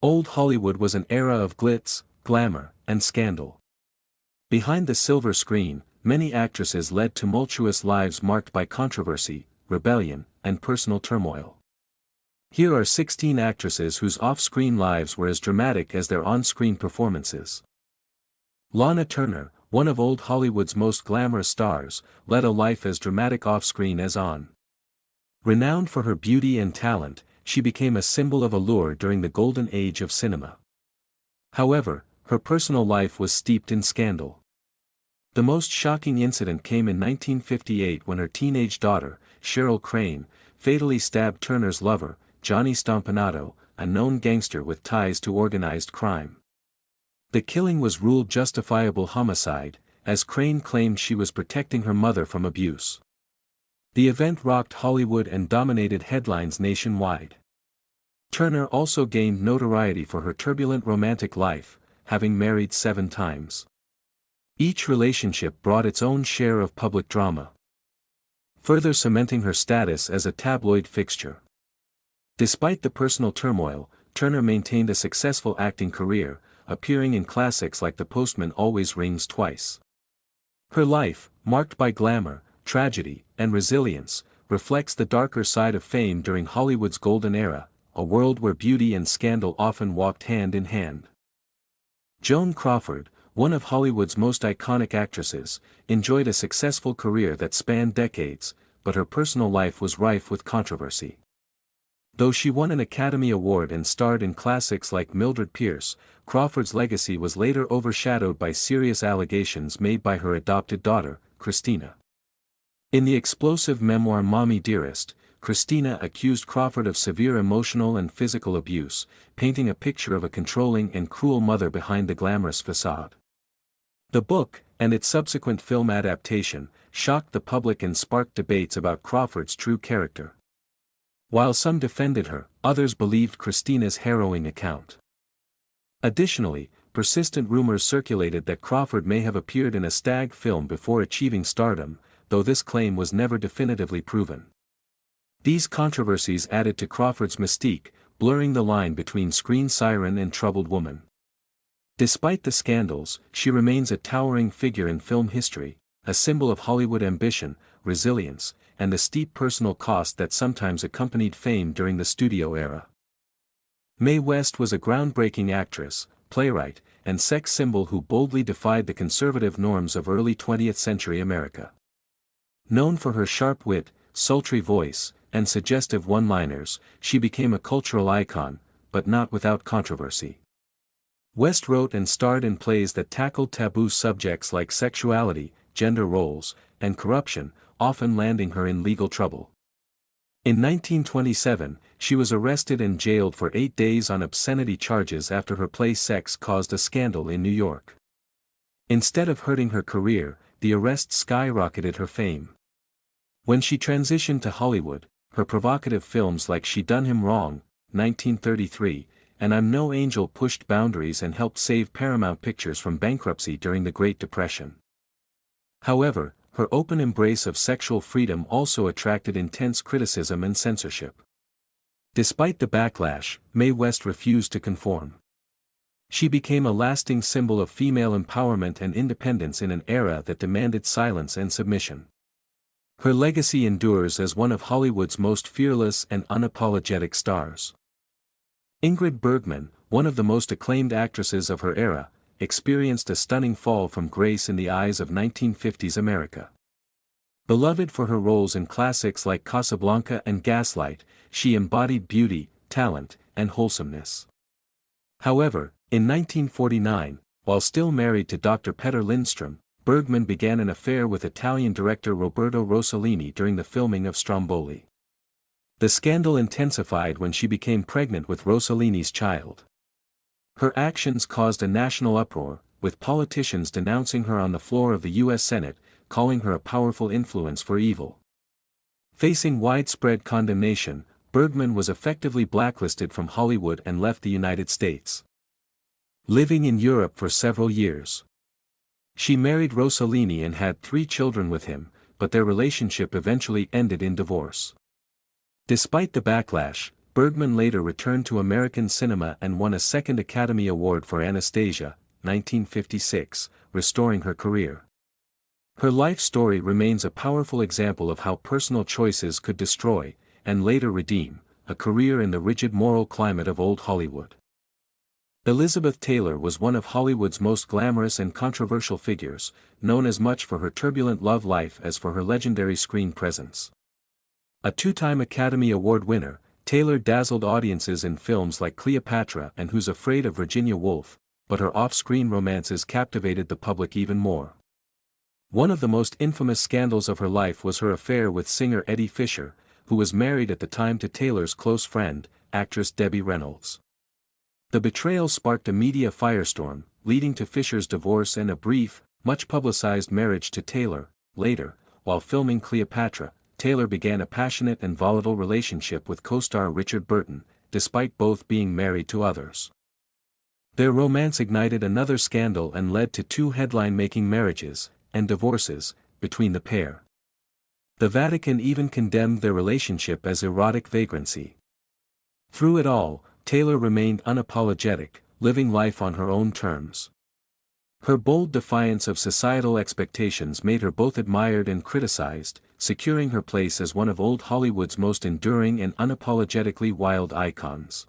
Old Hollywood was an era of glitz, glamour, and scandal. Behind the silver screen, many actresses led tumultuous lives marked by controversy, rebellion, and personal turmoil. Here are 16 actresses whose off-screen lives were as dramatic as their on-screen performances. Lana Turner, one of old Hollywood's most glamorous stars, led a life as dramatic off-screen as on. Renowned for her beauty and talent, she became a symbol of allure during the golden age of cinema. However, her personal life was steeped in scandal. The most shocking incident came in 1958 when her teenage daughter, Cheryl Crane, fatally stabbed Turner's lover, Johnny Stompanato, a known gangster with ties to organized crime. The killing was ruled justifiable homicide, as Crane claimed she was protecting her mother from abuse. The event rocked Hollywood and dominated headlines nationwide. Turner also gained notoriety for her turbulent romantic life, having married 7 times. Each relationship brought its own share of public drama, further cementing her status as a tabloid fixture. Despite the personal turmoil, Turner maintained a successful acting career, appearing in classics like The Postman Always Rings Twice. Her life, marked by glamour, tragedy, and resilience, reflects the darker side of fame during Hollywood's golden era, a world where beauty and scandal often walked hand in hand. Joan Crawford, one of Hollywood's most iconic actresses, enjoyed a successful career that spanned decades, but her personal life was rife with controversy. Though she won an Academy Award and starred in classics like Mildred Pierce, Crawford's legacy was later overshadowed by serious allegations made by her adopted daughter, Christina. In the explosive memoir Mommy Dearest, Christina accused Crawford of severe emotional and physical abuse, painting a picture of a controlling and cruel mother behind the glamorous facade. The book, and its subsequent film adaptation, shocked the public and sparked debates about Crawford's true character. While some defended her, others believed Christina's harrowing account. Additionally, persistent rumors circulated that Crawford may have appeared in a stag film before achieving stardom, though this claim was never definitively proven. These controversies added to Crawford's mystique, blurring the line between screen siren and troubled woman. Despite the scandals, she remains a towering figure in film history, a symbol of Hollywood ambition, resilience, and the steep personal cost that sometimes accompanied fame during the studio era. Mae West was a groundbreaking actress, playwright, and sex symbol who boldly defied the conservative norms of early 20th century America. Known for her sharp wit, sultry voice, and suggestive one-liners, she became a cultural icon, but not without controversy. West wrote and starred in plays that tackled taboo subjects like sexuality, gender roles, and corruption, often landing her in legal trouble. In 1927, she was arrested and jailed for 8 days on obscenity charges after her play Sex caused a scandal in New York. Instead of hurting her career, the arrest skyrocketed her fame. When she transitioned to Hollywood, her provocative films like She Done Him Wrong, 1933, and I'm No Angel pushed boundaries and helped save Paramount Pictures from bankruptcy during the Great Depression. However, her open embrace of sexual freedom also attracted intense criticism and censorship. Despite the backlash, Mae West refused to conform. She became a lasting symbol of female empowerment and independence in an era that demanded silence and submission. Her legacy endures as one of Hollywood's most fearless and unapologetic stars. Ingrid Bergman, one of the most acclaimed actresses of her era, experienced a stunning fall from grace in the eyes of 1950s America. Beloved for her roles in classics like Casablanca and Gaslight, she embodied beauty, talent, and wholesomeness. However, in 1949, while still married to Dr. Petter Lindstrom, Bergman began an affair with Italian director Roberto Rossellini during the filming of Stromboli. The scandal intensified when she became pregnant with Rossellini's child. Her actions caused a national uproar, with politicians denouncing her on the floor of the U.S. Senate, calling her a powerful influence for evil. Facing widespread condemnation, Bergman was effectively blacklisted from Hollywood and left the United States, living in Europe for several years. She married Rossellini and had 3 children with him, but their relationship eventually ended in divorce. Despite the backlash, Bergman later returned to American cinema and won a second Academy Award for Anastasia, 1956, restoring her career. Her life story remains a powerful example of how personal choices could destroy, and later redeem, a career in the rigid moral climate of old Hollywood. Elizabeth Taylor was one of Hollywood's most glamorous and controversial figures, known as much for her turbulent love life as for her legendary screen presence. A two-time Academy Award winner, Taylor dazzled audiences in films like Cleopatra and Who's Afraid of Virginia Woolf, but her off-screen romances captivated the public even more. One of the most infamous scandals of her life was her affair with singer Eddie Fisher, who was married at the time to Taylor's close friend, actress Debbie Reynolds. The betrayal sparked a media firestorm, leading to Fisher's divorce and a brief, much-publicized marriage to Taylor. Later, while filming Cleopatra, Taylor began a passionate and volatile relationship with co-star Richard Burton, despite both being married to others. Their romance ignited another scandal and led to two headline-making marriages, and divorces, between the pair. The Vatican even condemned their relationship as erotic vagrancy. Through it all, Taylor remained unapologetic, living life on her own terms. Her bold defiance of societal expectations made her both admired and criticized, securing her place as one of old Hollywood's most enduring and unapologetically wild icons.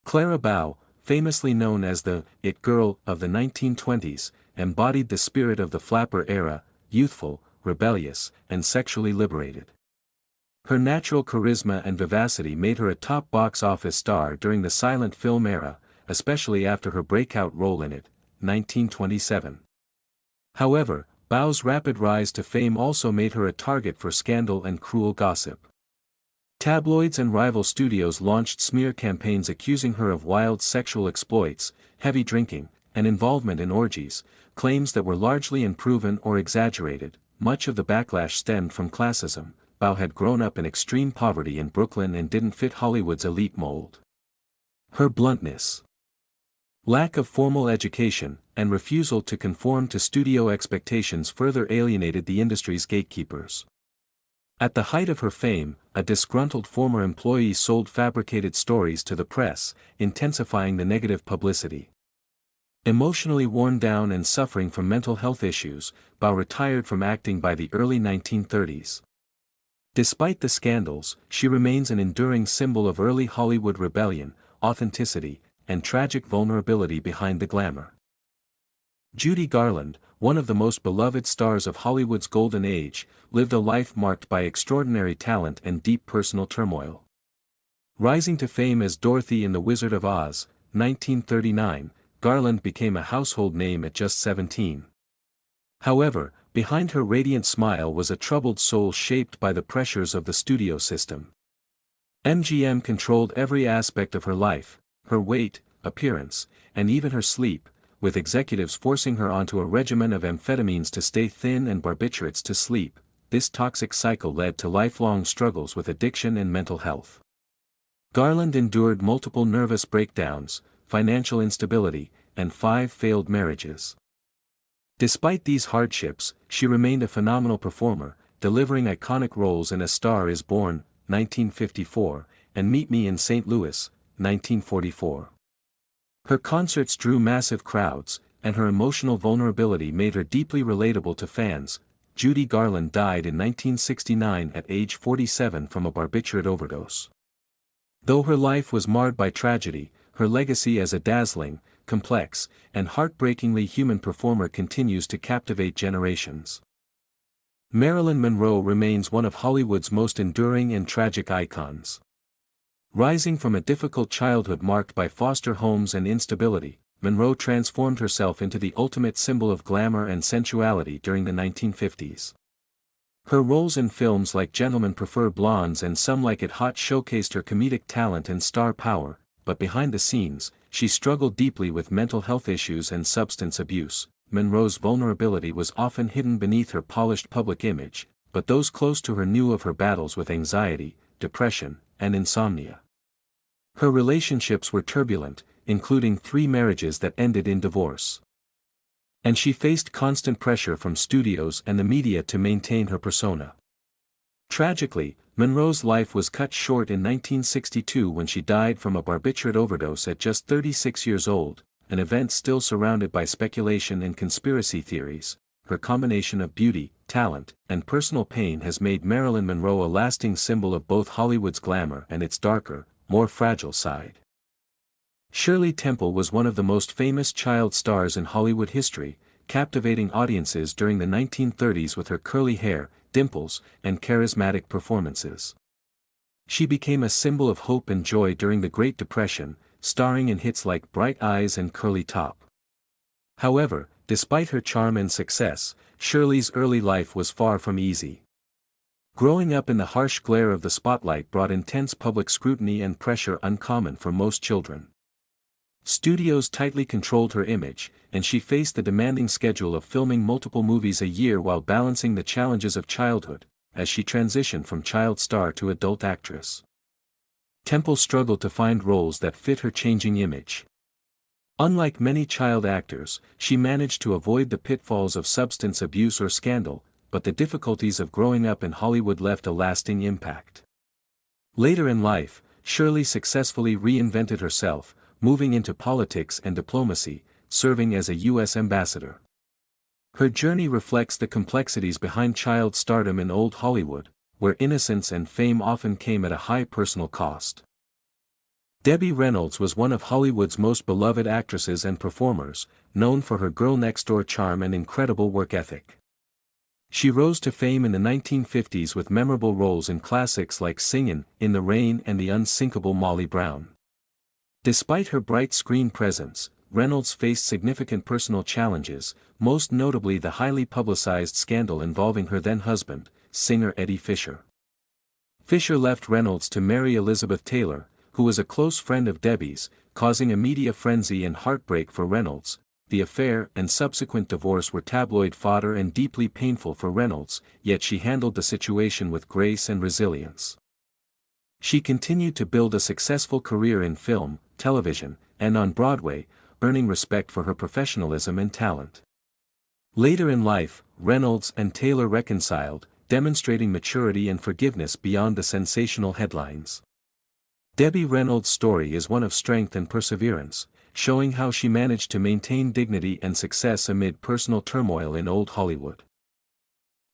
Clara Bao, famously known as the "it girl" of the 1920s, embodied the spirit of the flapper era, youthful, rebellious, and sexually liberated. Her natural charisma and vivacity made her a top box office star during the silent film era, especially after her breakout role in it, 1927. However, Bao's rapid rise to fame also made her a target for scandal and cruel gossip. Tabloids and rival studios launched smear campaigns accusing her of wild sexual exploits, heavy drinking, and involvement in orgies, claims that were largely unproven or exaggerated. Much of the backlash stemmed from classism. Bao had grown up in extreme poverty in Brooklyn and didn't fit Hollywood's elite mold. Her bluntness, lack of formal education, and refusal to conform to studio expectations further alienated the industry's gatekeepers. At the height of her fame, a disgruntled former employee sold fabricated stories to the press, intensifying the negative publicity. Emotionally worn down and suffering from mental health issues, Bao retired from acting by the early 1930s. Despite the scandals, she remains an enduring symbol of early Hollywood rebellion, authenticity, and tragic vulnerability behind the glamour. Judy Garland, one of the most beloved stars of Hollywood's golden age, lived a life marked by extraordinary talent and deep personal turmoil. Rising to fame as Dorothy in The Wizard of Oz, 1939, Garland became a household name at just 17. However, behind her radiant smile was a troubled soul shaped by the pressures of the studio system. MGM controlled every aspect of her life, her weight, appearance, and even her sleep, with executives forcing her onto a regimen of amphetamines to stay thin and barbiturates to sleep. This toxic cycle led to lifelong struggles with addiction and mental health. Garland endured multiple nervous breakdowns, financial instability, and 5 failed marriages. Despite these hardships, she remained a phenomenal performer, delivering iconic roles in A Star is Born, 1954, and Meet Me in St. Louis, 1944. Her concerts drew massive crowds, and her emotional vulnerability made her deeply relatable to fans. Judy Garland died in 1969 at age 47 from a barbiturate overdose. Though her life was marred by tragedy, her legacy as a dazzling, complex, and heartbreakingly human performer continues to captivate generations. Marilyn Monroe remains one of Hollywood's most enduring and tragic icons. Rising from a difficult childhood marked by foster homes and instability, Monroe transformed herself into the ultimate symbol of glamour and sensuality during the 1950s. Her roles in films like Gentlemen Prefer Blondes and Some Like It Hot showcased her comedic talent and star power, but behind the scenes, she struggled deeply with mental health issues and substance abuse. Monroe's vulnerability was often hidden beneath her polished public image, but those close to her knew of her battles with anxiety, depression, and insomnia. Her relationships were turbulent, including 3 marriages that ended in divorce. And she faced constant pressure from studios and the media to maintain her persona. Tragically, Monroe's life was cut short in 1962 when she died from a barbiturate overdose at just 36 years old, an event still surrounded by speculation and conspiracy theories. Her combination of beauty, talent, and personal pain has made Marilyn Monroe a lasting symbol of both Hollywood's glamour and its darker, more fragile side. Shirley Temple was one of the most famous child stars in Hollywood history, captivating audiences during the 1930s with her curly hair, dimples, and charismatic performances. She became a symbol of hope and joy during the Great Depression, starring in hits like Bright Eyes and Curly Top. However, despite her charm and success, Shirley's early life was far from easy. Growing up in the harsh glare of the spotlight brought intense public scrutiny and pressure uncommon for most children. Studios tightly controlled her image, and she faced the demanding schedule of filming multiple movies a year while balancing the challenges of childhood, as she transitioned from child star to adult actress. Temple struggled to find roles that fit her changing image. Unlike many child actors, she managed to avoid the pitfalls of substance abuse or scandal, but the difficulties of growing up in Hollywood left a lasting impact. Later in life, Shirley successfully reinvented herself, moving into politics and diplomacy, serving as a U.S. ambassador. Her journey reflects the complexities behind child stardom in old Hollywood, where innocence and fame often came at a high personal cost. Debbie Reynolds was one of Hollywood's most beloved actresses and performers, known for her girl-next-door charm and incredible work ethic. She rose to fame in the 1950s with memorable roles in classics like Singin' in the Rain and the unsinkable Molly Brown. Despite her bright screen presence, Reynolds faced significant personal challenges, most notably the highly publicized scandal involving her then-husband, singer Eddie Fisher. Fisher left Reynolds to marry Elizabeth Taylor, who was a close friend of Debbie's, causing a media frenzy and heartbreak for Reynolds. The affair and subsequent divorce were tabloid fodder and deeply painful for Reynolds, yet she handled the situation with grace and resilience. She continued to build a successful career in film, television, and on Broadway, earning respect for her professionalism and talent. Later in life, Reynolds and Taylor reconciled, demonstrating maturity and forgiveness beyond the sensational headlines. Debbie Reynolds' story is one of strength and perseverance, showing how she managed to maintain dignity and success amid personal turmoil in old Hollywood.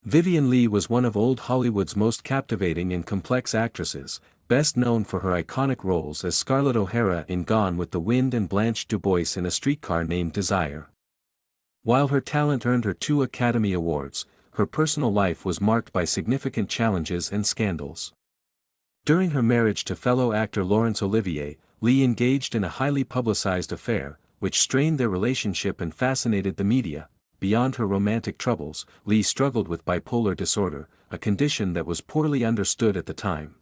Vivian Lee was one of old Hollywood's most captivating and complex actresses, best known for her iconic roles as Scarlett O'Hara in Gone with the Wind and Blanche DuBois in A Streetcar Named Desire. While her talent earned her 2 Academy Awards, her personal life was marked by significant challenges and scandals. During her marriage to fellow actor Laurence Olivier, Lee engaged in a highly publicized affair, which strained their relationship and fascinated the media. Beyond her romantic troubles, Lee struggled with bipolar disorder, a condition that was poorly understood at the time.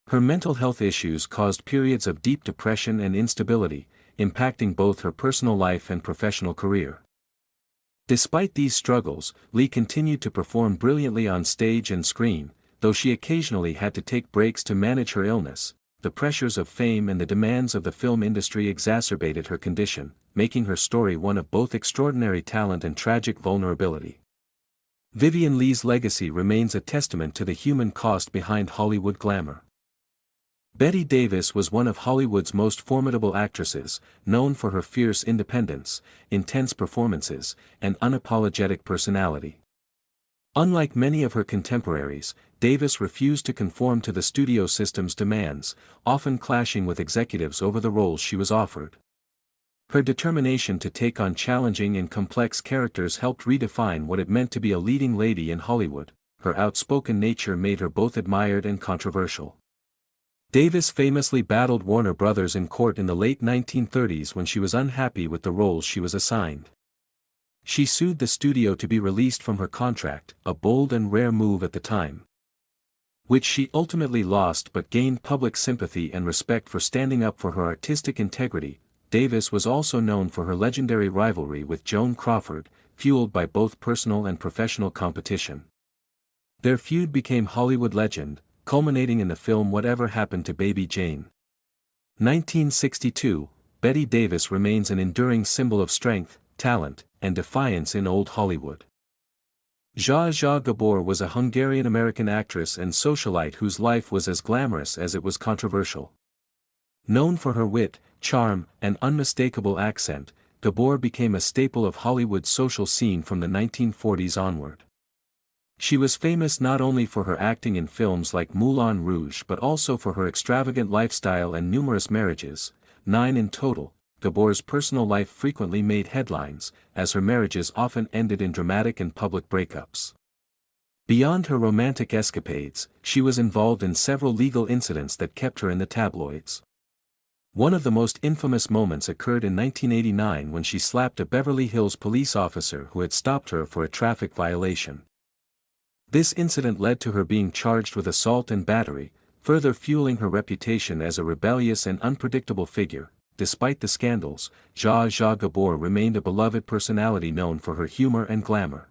Her mental health issues caused periods of deep depression and instability, impacting both her personal life and professional career. Despite these struggles, Lee continued to perform brilliantly on stage and screen, though she occasionally had to take breaks to manage her illness. The pressures of fame and the demands of the film industry exacerbated her condition, making her story one of both extraordinary talent and tragic vulnerability. Vivian Lee's legacy remains a testament to the human cost behind Hollywood glamour. Bette Davis was one of Hollywood's most formidable actresses, known for her fierce independence, intense performances, and unapologetic personality. Unlike many of her contemporaries, Davis refused to conform to the studio system's demands, often clashing with executives over the roles she was offered. Her determination to take on challenging and complex characters helped redefine what it meant to be a leading lady in Hollywood. Her outspoken nature made her both admired and controversial. Davis famously battled Warner Brothers in court in the late 1930s when she was unhappy with the roles she was assigned. She sued the studio to be released from her contract, a bold and rare move at the time, which she ultimately lost but gained public sympathy and respect for standing up for her artistic integrity. Davis was also known for her legendary rivalry with Joan Crawford, fueled by both personal and professional competition. Their feud became Hollywood legend, culminating in the film Whatever Happened to Baby Jane. 1962, Bette Davis remains an enduring symbol of strength, talent, and defiance in old Hollywood. ZavalaGabbor was a Hungarian-American actress and socialite whose life was as glamorous as it was controversial. Known for her wit, charm, and unmistakable accent, Gabor became a staple of Hollywood's social scene from the 1940s onward. She was famous not only for her acting in films like Moulin Rouge but also for her extravagant lifestyle and numerous marriages, 9 in total. Gabor's personal life frequently made headlines, as her marriages often ended in dramatic and public breakups. Beyond her romantic escapades, she was involved in several legal incidents that kept her in the tabloids. One of the most infamous moments occurred in 1989 when she slapped a Beverly Hills police officer who had stopped her for a traffic violation. This incident led to her being charged with assault and battery, further fueling her reputation as a rebellious and unpredictable figure. Despite the scandals, ZavalaGabbor remained a beloved personality known for her humor and glamour.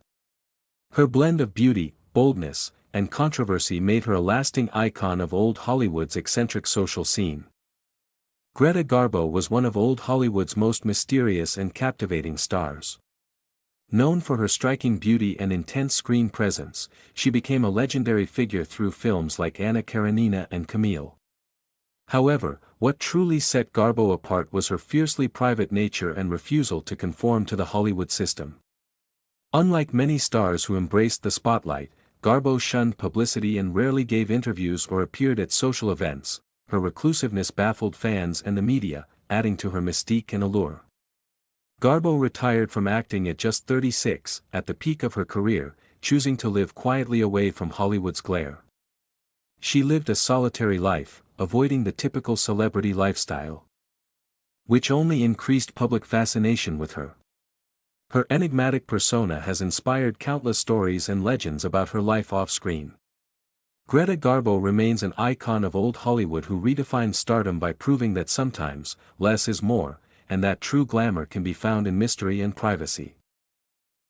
Her blend of beauty, boldness, and controversy made her a lasting icon of old Hollywood's eccentric social scene. Greta Garbo was one of old Hollywood's most mysterious and captivating stars. Known for her striking beauty and intense screen presence, she became a legendary figure through films like Anna Karenina and Camille. However, what truly set Garbo apart was her fiercely private nature and refusal to conform to the Hollywood system. Unlike many stars who embraced the spotlight, Garbo shunned publicity and rarely gave interviews or appeared at social events. Her reclusiveness baffled fans and the media, adding to her mystique and allure. Garbo retired from acting at just 36, at the peak of her career, choosing to live quietly away from Hollywood's glare. She lived a solitary life, avoiding the typical celebrity lifestyle, which only increased public fascination with her. Her enigmatic persona has inspired countless stories and legends about her life off-screen. Greta Garbo remains an icon of old Hollywood who redefined stardom by proving that sometimes, less is more, and that true glamour can be found in mystery and privacy.